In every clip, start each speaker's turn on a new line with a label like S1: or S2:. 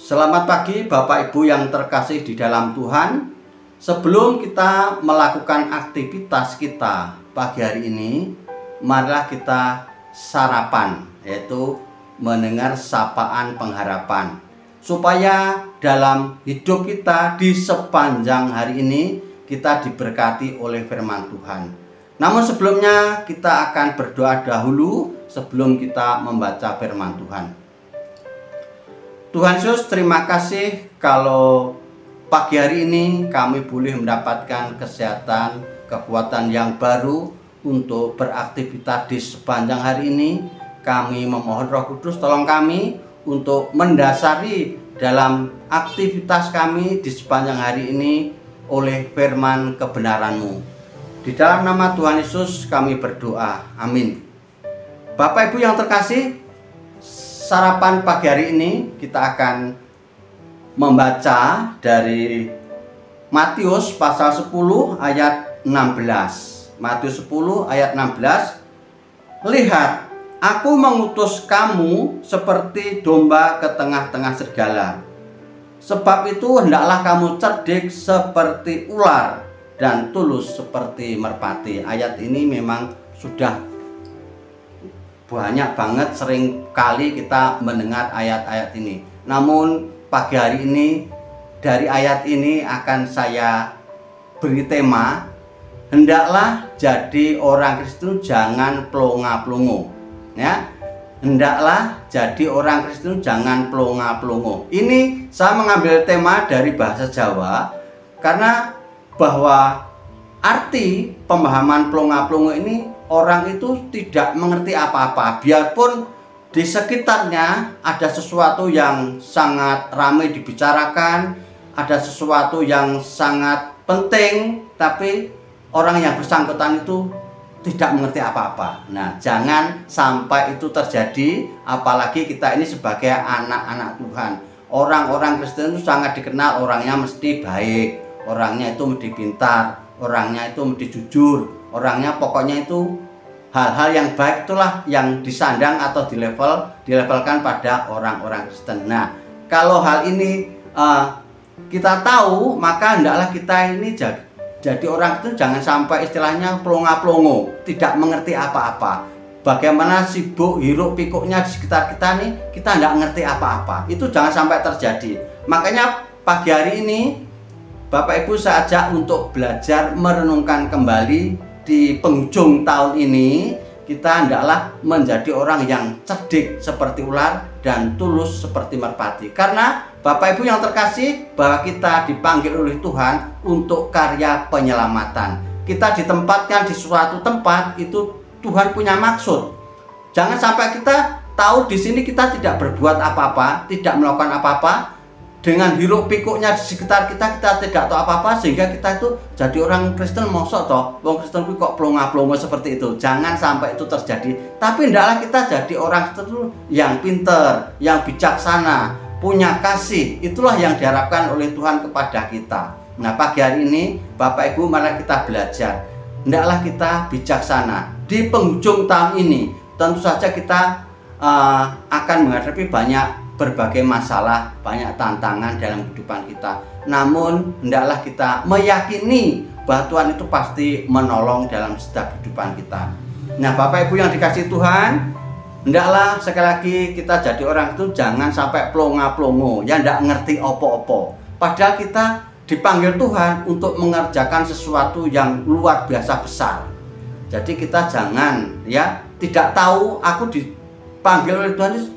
S1: Selamat pagi Bapak Ibu yang terkasih di dalam Tuhan. Sebelum kita melakukan aktivitas kita pagi hari ini, marilah kita sarapan, yaitu mendengar sapaan pengharapan. Supaya dalam hidup kita di sepanjang hari ini kita diberkati oleh firman Tuhan. Namun sebelumnya kita akan berdoa dahulu sebelum kita membaca firman Tuhan. Tuhan Yesus, terima kasih kalau pagi hari ini kami boleh mendapatkan kesehatan, kekuatan yang baru untuk beraktivitas di sepanjang hari ini. Kami memohon Roh Kudus tolong kami untuk mendasari dalam aktivitas kami di sepanjang hari ini oleh firman kebenaran-Mu. Di dalam nama Tuhan Yesus kami berdoa. Amin. Bapak Ibu yang terkasih, sarapan pagi hari ini kita akan membaca dari Matius pasal 10 ayat 16. Matius 10 ayat 16. Lihat, aku mengutus kamu seperti domba ke tengah-tengah serigala. Sebab itu hendaklah kamu cerdik seperti ular dan tulus seperti merpati. Ayat ini memang sudah banyak banget, sering kali kita mendengar ayat-ayat ini. Namun pagi hari ini dari ayat ini akan saya beri tema, hendaklah jadi orang Kristen jangan pelongo-pelongo. Ya, hendaklah jadi orang Kristen jangan pelongo-pelongo. Ini saya mengambil tema dari bahasa Jawa karena bahwa arti pemahaman pelongo-pelongo ini orang itu tidak mengerti apa-apa, biarpun di sekitarnya ada sesuatu yang sangat ramai dibicarakan, ada sesuatu yang sangat penting, tapi orang yang bersangkutan itu tidak mengerti apa-apa. Nah, jangan sampai itu terjadi, apalagi kita ini sebagai anak-anak Tuhan. Orang-orang Kristen itu sangat dikenal orangnya mesti baik, orangnya itu mesti pintar, orangnya itu mesti jujur, orangnya pokoknya itu hal-hal yang baik itulah yang disandang atau dilevelkan pada orang-orang Kristen. Nah, kalau hal ini kita tahu, maka hendaklah kita ini jadi orang itu jangan sampai istilahnya pelongo-pelongo, tidak mengerti apa-apa. Bagaimana sibuk hiruk pikuknya di sekitar kita nih, kita tidak ngerti apa-apa. Itu jangan sampai terjadi. Makanya pagi hari ini Bapak Ibu saya ajak untuk belajar merenungkan kembali di penghujung tahun ini. Kita hendaklah menjadi orang yang cerdik seperti ular dan tulus seperti merpati. Karena Bapak Ibu yang terkasih, bahwa kita dipanggil oleh Tuhan untuk karya penyelamatan. Kita ditempatkan di suatu tempat, itu Tuhan punya maksud. Jangan sampai kita tahu di sini kita tidak berbuat apa-apa, tidak melakukan apa-apa, dengan hiruk pikuknya di sekitar kita tidak tahu apa-apa, sehingga kita itu jadi orang Kristen mosok toh, wong Kristen kok pelongo-pelongo seperti itu. Jangan sampai itu terjadi. Tapi hendaklah kita jadi orang Kristen yang pinter, yang bijaksana, punya kasih. Itulah yang diharapkan oleh Tuhan kepada kita. Nah, pagi hari ini Bapak Ibu mari kita belajar. Hendaklah kita bijaksana. Di penghujung tahun ini tentu saja kita akan menghadapi berbagai masalah, banyak tantangan dalam kehidupan kita. Namun hendaklah kita meyakini bahwa Tuhan itu pasti menolong dalam setiap kehidupan kita. Nah, Bapak Ibu yang dikasihi Tuhan, hendaklah sekali lagi kita jadi orang itu jangan sampai pelongo-pelongo, ya ndak ngerti opo-opo. Padahal kita dipanggil Tuhan untuk mengerjakan sesuatu yang luar biasa besar. Jadi kita jangan ya tidak tahu aku dipanggil oleh Tuhan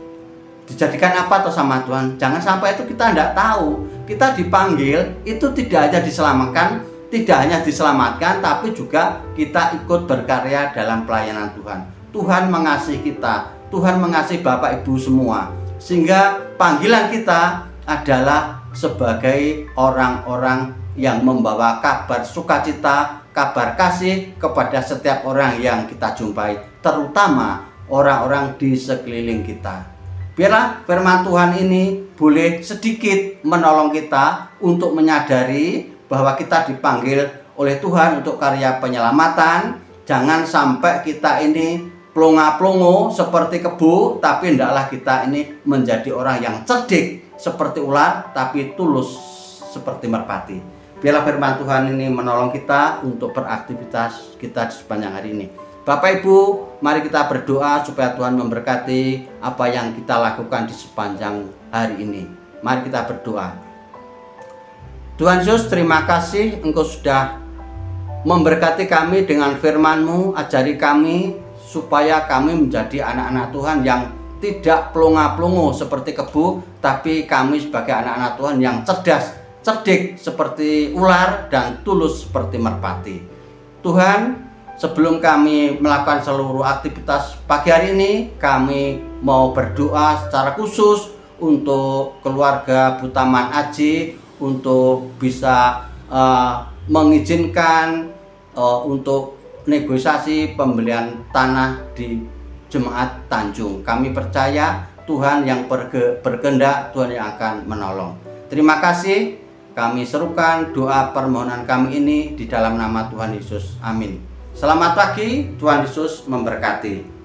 S1: dijadikan apa atau sama Tuhan. Jangan sampai itu kita tidak tahu. Kita dipanggil itu tidak hanya diselamatkan, tapi juga kita ikut berkarya dalam pelayanan Tuhan. Tuhan mengasihi kita, Tuhan mengasihi Bapak Ibu semua, sehingga panggilan kita adalah sebagai orang-orang yang membawa kabar sukacita, kabar kasih kepada setiap orang yang kita jumpai, terutama orang-orang di sekeliling kita. Biarlah firman Tuhan ini boleh sedikit menolong kita untuk menyadari bahwa kita dipanggil oleh Tuhan untuk karya penyelamatan. Jangan sampai kita ini plonga-plongo seperti kebo, tapi hendaklah kita ini menjadi orang yang cerdik seperti ular, tapi tulus seperti merpati. Biarlah firman Tuhan ini menolong kita untuk beraktivitas kita di sepanjang hari ini. Bapak Ibu, mari kita berdoa supaya Tuhan memberkati apa yang kita lakukan di sepanjang hari ini. Mari kita berdoa. Tuhan Yesus, terima kasih Engkau sudah memberkati kami dengan firman-Mu. Ajari kami supaya kami menjadi anak-anak Tuhan yang tidak pelongo-pelongo seperti kebu, tapi kami sebagai anak-anak Tuhan yang cerdas, cerdik seperti ular, dan tulus seperti merpati. Tuhan, sebelum kami melakukan seluruh aktivitas pagi hari ini, kami mau berdoa secara khusus untuk keluarga Butaman Aji, untuk bisa mengizinkan untuk negosiasi pembelian tanah di Jemaat Tanjung. Kami percaya Tuhan yang berkehendak, Tuhan yang akan menolong. Terima kasih. Kami serukan doa permohonan kami ini di dalam nama Tuhan Yesus. Amin. Selamat pagi, Tuhan Yesus memberkati.